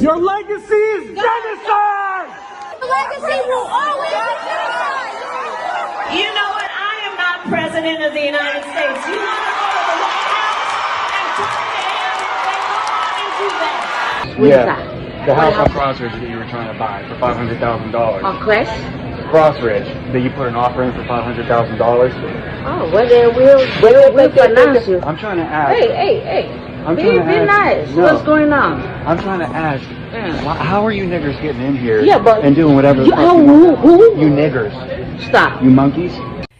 Your legacy is genocide! The legacy will always be genocide! You know what? I am not president of the United States. You want to go to the White House and talk to him, then go on and do that. What is that? The house on Crossridge that you were trying to buy for $500,000. On Crest? Crossridge, that you put an offer in for $500,000. Oh, well, then we'll finance you. I'm trying to ask. Hey. I'm Be trying to ask. nice. No. What's going on? I'm trying to ask. How are you niggers getting in here and doing whatever the fuck who? You niggers. Stop. You monkeys.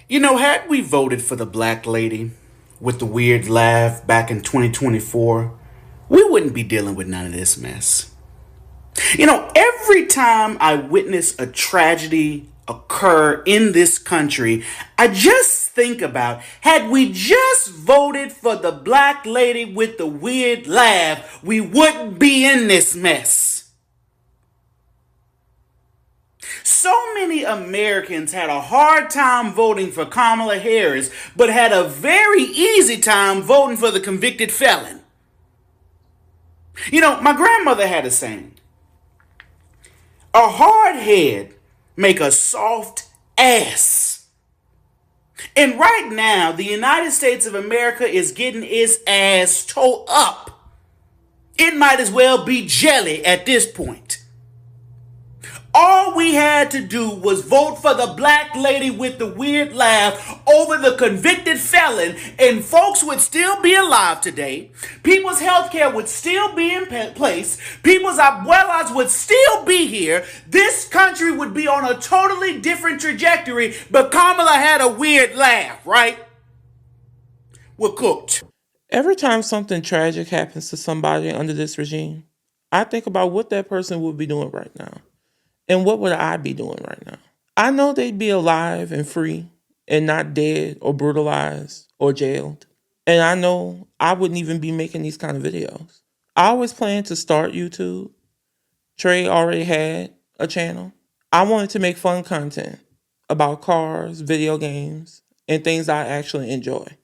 You know, had we voted for the black lady with the weird laugh back in 2024, we wouldn't be dealing with none of this mess. You know, every time I witness a tragedy occur in this country, I just think about, had we just voted for the black lady with the weird laugh, we wouldn't be in this mess. So many Americans had a hard time voting for Kamala Harris, but had a very easy time voting for the convicted felon. You know, my grandmother had a saying, a hard head make a soft ass. And right now, the United States of America is getting its ass towed up. It might as well be jelly at this point. All we had to do was vote for the black lady with the weird laugh over the convicted felon, and folks would still be alive today. People's health care would still be in place. People's abuelas would still be here. This country would be on a totally different trajectory, but Kamala had a weird laugh, right? We're cooked. Every time something tragic happens to somebody under this regime, I think about what that person would be doing right now. And what would I be doing right now? I know they'd be alive and free and not dead or brutalized or jailed. And I know I wouldn't even be making these kind of videos. I always planned to start YouTube. Trey already had a channel. I wanted to make fun content about cars, video games, and things I actually enjoy.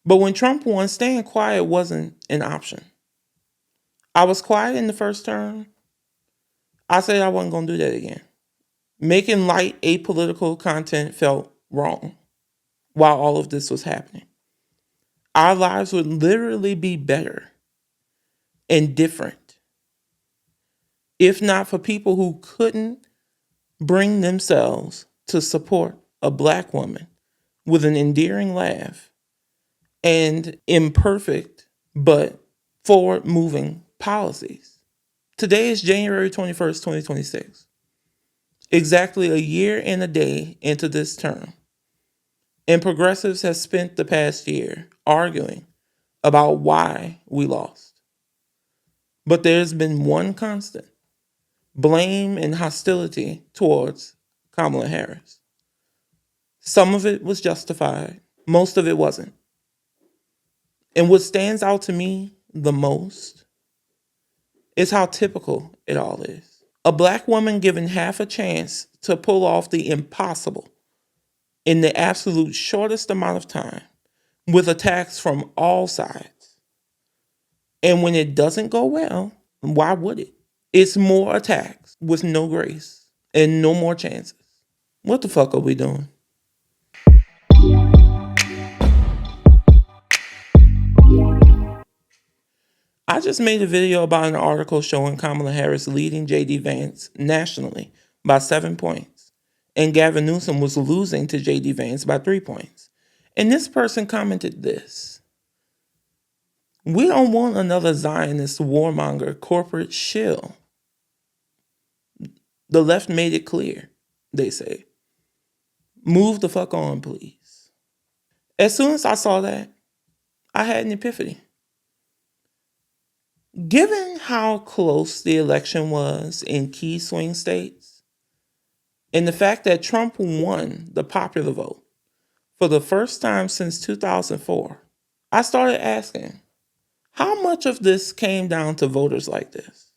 But when Trump won, staying quiet wasn't an option. I was quiet in the first term. I said I wasn't going to do that again. Making light apolitical content felt wrong while all of this was happening. Our lives would literally be better and different if not for people who couldn't bring themselves to support a black woman with an endearing laugh and imperfect but forward-moving policies. Today is January 21st, 2026. Exactly a year and a day into this term. And progressives have spent the past year arguing about why we lost. But there's been one constant: blame and hostility towards Kamala Harris. Some of it was justified, most of it wasn't. And what stands out to me the most is how typical it all is. A black woman given half a chance to pull off the impossible in the absolute shortest amount of time with attacks from all sides. And when it doesn't go well, why would it? It's more attacks with no grace and no more chances. What the fuck are we doing? I just made a video about an article showing Kamala Harris leading J.D. Vance nationally by 7 points, and Gavin Newsom was losing to J.D. Vance by 3 points. And this person commented this: "We don't want another Zionist warmonger corporate shill. The left made it clear," they say. "Move the fuck on, please." As soon as I saw that, I had an epiphany. Given how close the election was in key swing states, and the fact that Trump won the popular vote for the first time since 2004, I started asking, how much of this came down to voters like this?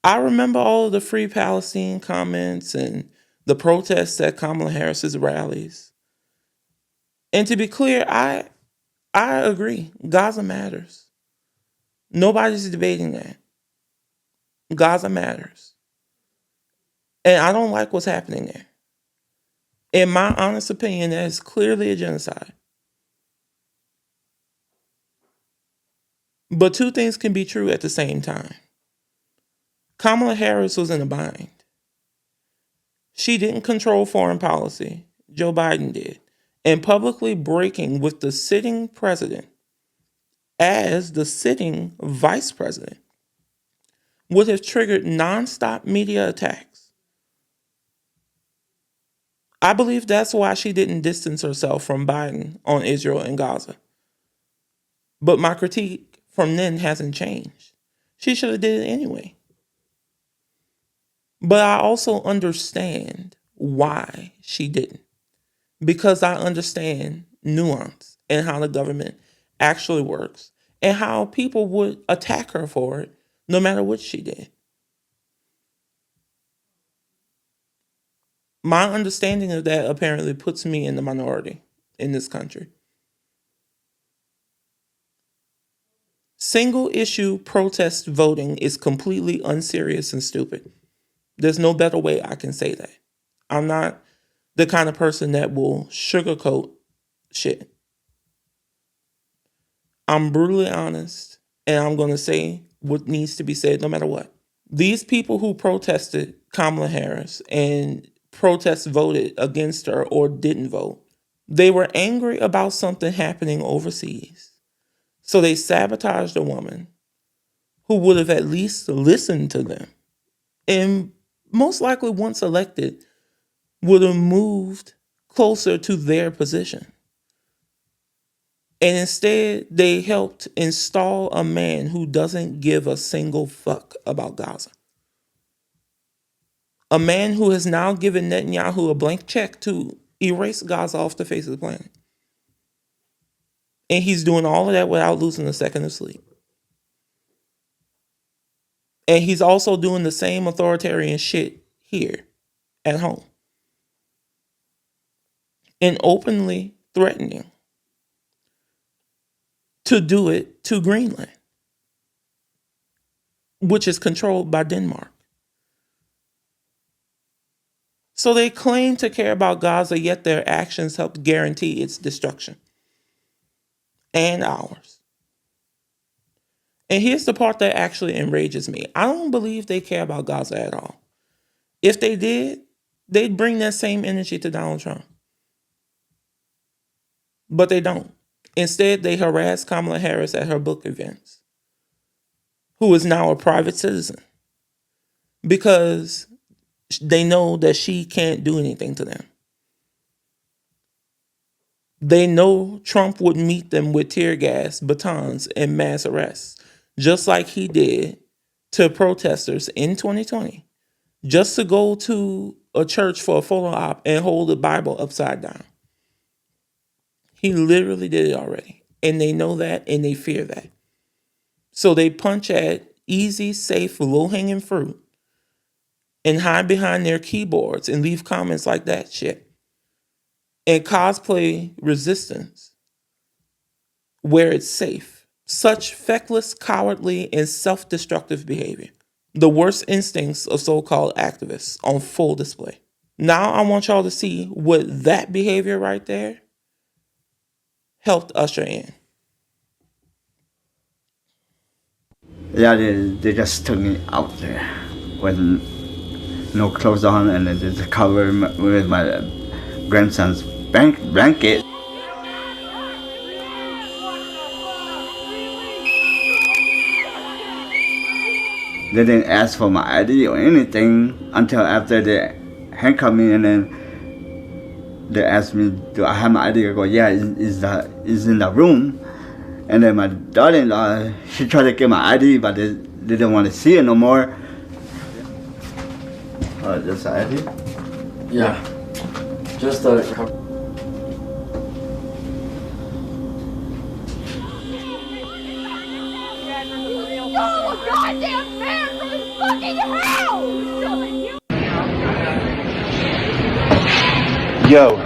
I remember all of the Free Palestine comments and the protests at Kamala Harris's rallies. And to be clear, I agree. Gaza matters. Nobody's debating that. Gaza matters. And I don't like what's happening there. In my honest opinion, that is clearly a genocide. But two things can be true at the same time. Kamala Harris was in a bind. She didn't control foreign policy. Joe Biden did. And publicly breaking with the sitting president as the sitting vice president would have triggered nonstop media attacks. I believe that's why she didn't distance herself from Biden on Israel and Gaza. But my critique from then hasn't changed. She should have did it anyway. But I also understand why she didn't. Because I understand nuance and how the government actually works and how people would attack her for it no matter what she did. My understanding of that apparently puts me in the minority in this country. Single issue protest voting is completely unserious and stupid. There's no better way I can say that. I'm not the kind of person that will sugarcoat shit. I'm brutally honest, and I'm going to say what needs to be said no matter what. These people who protested Kamala Harris and voted against her or didn't vote, they were angry about something happening overseas. So they sabotaged a woman who would have at least listened to them. And most likely once elected, would have moved closer to their position. And instead, they helped install a man who doesn't give a single fuck about Gaza. A man who has now given Netanyahu a blank check to erase Gaza off the face of the planet. And he's doing all of that without losing a second of sleep. And he's also doing the same authoritarian shit here at home. And openly threatening to do it to Greenland, which is controlled by Denmark. So they claim to care about Gaza, yet their actions help guarantee its destruction. And ours. And here's the part that actually enrages me. I don't believe they care about Gaza at all. If they did, they'd bring that same energy to Donald Trump. But they don't. Instead, they harass Kamala Harris at her book events, who is now a private citizen, because they know that she can't do anything to them. They know Trump would meet them with tear gas, batons, and mass arrests, just like he did to protesters in 2020, just to go to a church for a photo op and hold the Bible upside down. He literally did it already. And they know that and they fear that. So they punch at easy, safe, low-hanging fruit and hide behind their keyboards and leave comments like that shit. And cosplay resistance where it's safe. Such feckless, cowardly, and self-destructive behavior. The worst instincts of so-called activists on full display. Now I want y'all to see what that behavior right there helped usher in. Yeah, they just took me out there with no clothes on, and they just covered with my grandson's blanket. They didn't ask for my ID or anything until after they handcuffed me, and then they asked me, do I have my ID? I go, yeah, it's in the room. And then my daughter-in-law, she tried to get my ID, but they didn't want to see it no more. Just the ID? Yeah. Just a... Oh, goddamn man from his fucking house! Yo,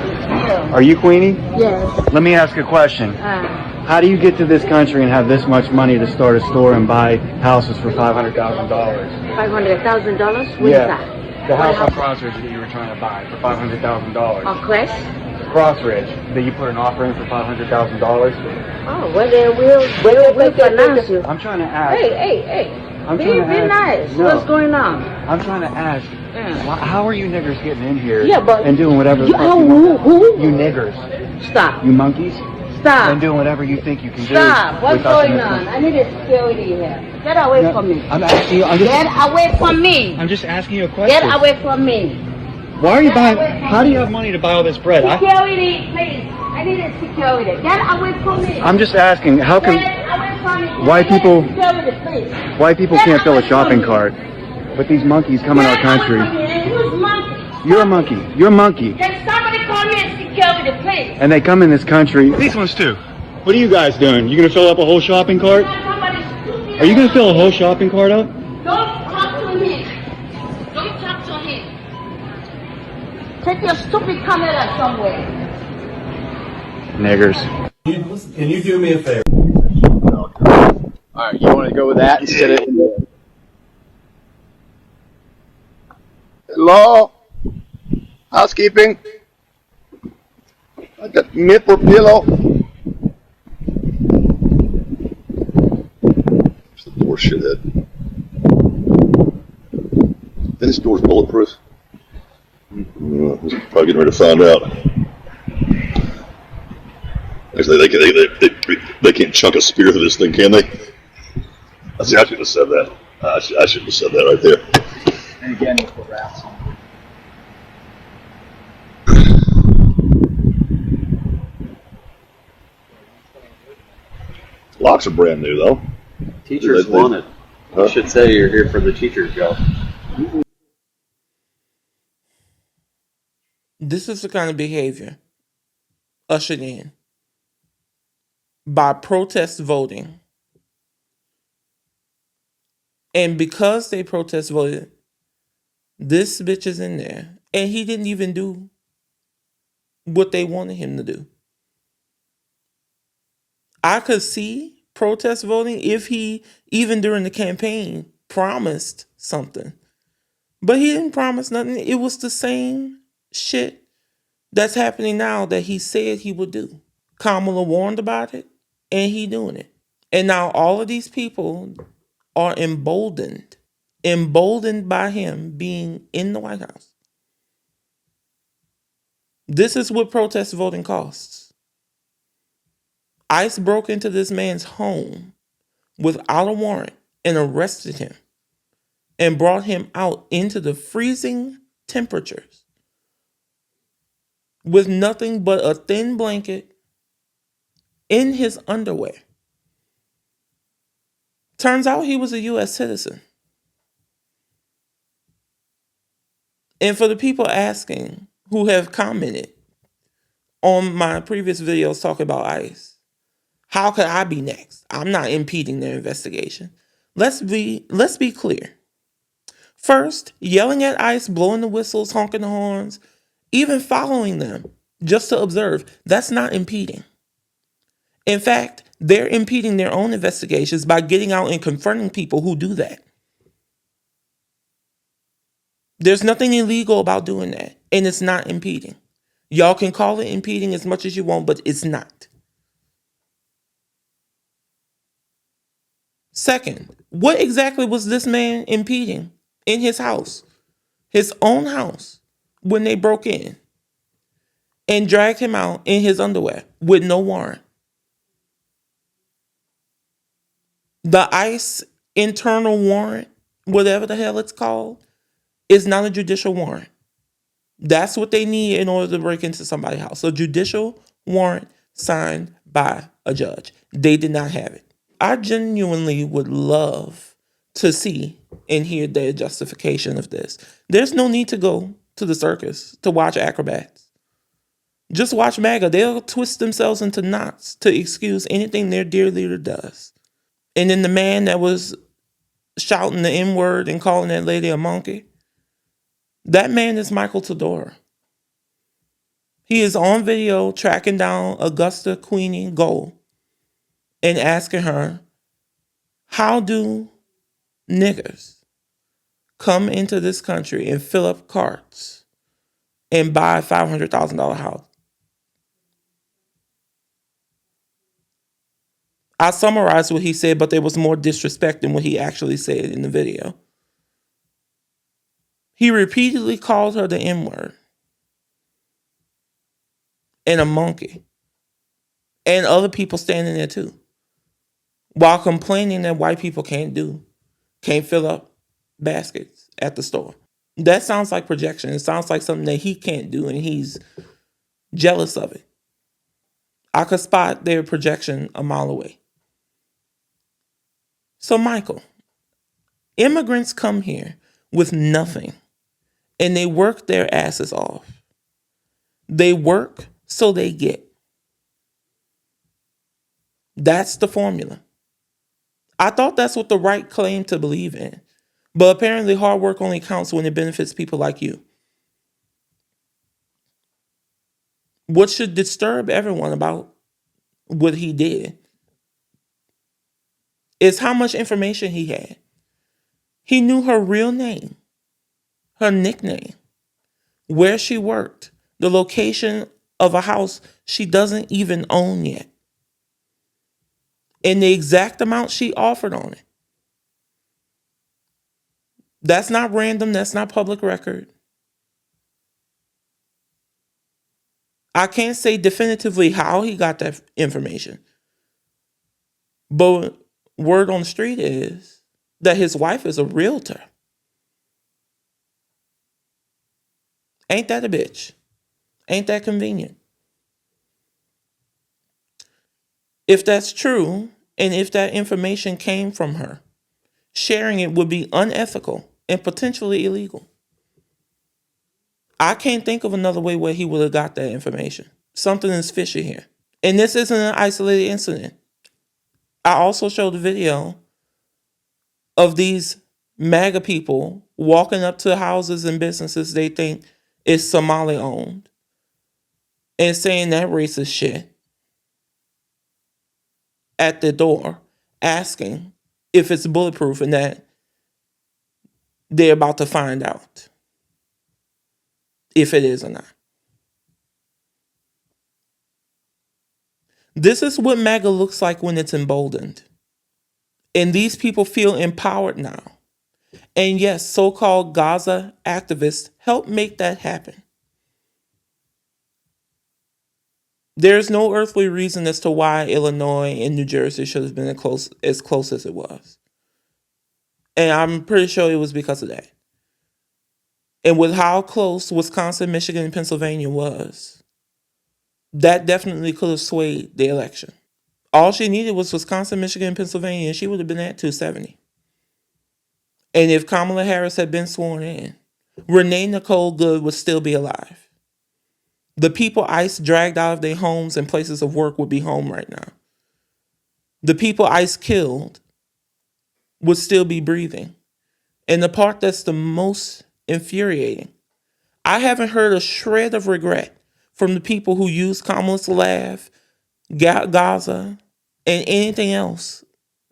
are you Queenie? Yes. Let me ask you a question. How do you get to this country and have this much money to start a store and buy houses for $500,000? $500,000? What is that? The house on Crossridge that you were trying to buy for $500,000. On Crest? Crossridge, that you put an offer in for $500,000. Oh, well then we'll finance you. I'm trying to ask. Hey. I'm Be trying to ask. nice. No. What's going on? I'm trying to ask. How are you niggers getting in here but and doing whatever the fuck you want? who? You niggers. Stop. You monkeys. Stop. And doing whatever you think you can do. Stop. What's with us in going this on? country. I need a security here. Get away from me. I'm asking you. Get away from me. I'm just asking you a question. Get away from me. Why are you buying? How do you have money to buy all this bread? Security, please. I need a security. Get away from me. I'm just asking. How Get can away from me. Why people- Security, please. why people Get can't fill a away shopping from cart, but these monkeys come in our country? Get away from me. Who's monkey? You're a monkey. You're a monkey. Can somebody call me a security, please? And they come in this country. These ones too. What are you guys doing? You gonna fill up a whole shopping cart? Somebody stupid. Are you gonna fill a whole shopping cart up? Don't talk to him. Don't talk to him. Take your stupid camera somewhere. Niggers. Can you do me a favor? Alright, you wanna go with that instead of... Hello? Housekeeping? I got mint for pillow. It's the door, shithead. Then this door's bulletproof. He's probably getting ready to find out. Actually, they can't chunk a spear through this thing, can they? I should have said that. I should have said that right there. And again, with the rats. Locks are brand new, though. Teachers want it. You should say you're here for the teachers' job. This is the kind of behavior ushered in by protest voting. And because they protest voted, this bitch is in there. And he didn't even do what they wanted him to do. I could see protest voting if he, even during the campaign, promised something. But he didn't promise nothing. It was the same shit that's happening now that he said he would do. Kamala warned about it, and he doing it. And now all of these people are emboldened by him being in the White House. This is what protest voting costs. ICE broke into this man's home without a warrant and arrested him and brought him out into the freezing temperatures with nothing but a thin blanket in his underwear. Turns out he was a U.S. citizen. And for the people asking who have commented on my previous videos talking about ICE, how could I be next? I'm not impeding their investigation. Let's be clear. First, yelling at ICE, blowing the whistles, honking the horns, even following them just to observe, that's not impeding. In fact, they're impeding their own investigations by getting out and confronting people who do that. There's nothing illegal about doing that, and it's not impeding. Y'all can call it impeding as much as you want, but it's not. Second, what exactly was this man impeding in his house, his own house, when they broke in and dragged him out in his underwear with no warrant? The ICE internal warrant, whatever the hell it's called, is not a judicial warrant. That's what they need in order to break into somebody's house. A judicial warrant signed by a judge. They did not have it. I genuinely would love to see and hear their justification of this. There's no need to go to the circus to watch acrobats. Just watch MAGA. They'll twist themselves into knots to excuse anything their dear leader does. And then the man that was shouting the N-word and calling that lady a monkey, that man is Michael Todora. He is on video tracking down Augusta Queenie Gold and asking her, how do niggers come into this country and fill up carts and buy a $500,000 house? I summarized what he said, but there was more disrespect than what he actually said in the video. He repeatedly called her the N-word and a monkey, and other people standing there too, while complaining that white people can't fill up baskets at the store. That sounds like projection. It sounds like something that he can't do, and he's jealous of it. I could spot their projection a mile away. So, Michael, immigrants come here with nothing, and they work their asses off. They work so they get. That's the formula. I thought that's what the right claimed to believe in. But apparently hard work only counts when it benefits people like you. What should disturb everyone about what he did is how much information he had. He knew her real name, her nickname, where she worked, the location of a house she doesn't even own yet, and the exact amount she offered on it. That's not random. That's not public record. I can't say definitively how he got that information. But word on the street is that his wife is a realtor. Ain't that a bitch? Ain't that convenient? If that's true, and if that information came from her, sharing it would be unethical and potentially illegal. I can't think of another way where he would have got that information. Something is fishy here. And this isn't an isolated incident. I also showed a video of these MAGA people walking up to houses and businesses they think is Somali owned and saying that racist shit at the door, asking if it's bulletproof and that they're about to find out if it is or not. This is what MAGA looks like when it's emboldened. And these people feel empowered now. And yes, so-called Gaza activists help make that happen. There's no earthly reason as to why Illinois and New Jersey should have been as close as it was. And I'm pretty sure it was because of that. And with how close Wisconsin, Michigan, and Pennsylvania was, that definitely could have swayed the election. All she needed was Wisconsin, Michigan, and Pennsylvania, and she would have been at 270. And if Kamala Harris had been sworn in, Renee Good would still be alive. The people ICE dragged out of their homes and places of work would be home right now. The people ICE killed would still be breathing. And the part that's the most infuriating, I haven't heard a shred of regret from the people who used Kamala's laugh, Gaza, and anything else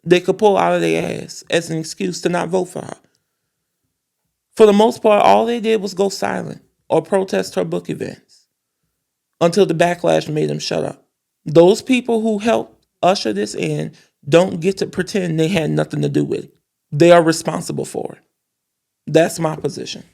they could pull out of their ass as an excuse to not vote for her. For the most part, all they did was go silent or protest her book events until the backlash made them shut up. Those people who helped usher this in don't get to pretend they had nothing to do with it. They are responsible for it. That's my position.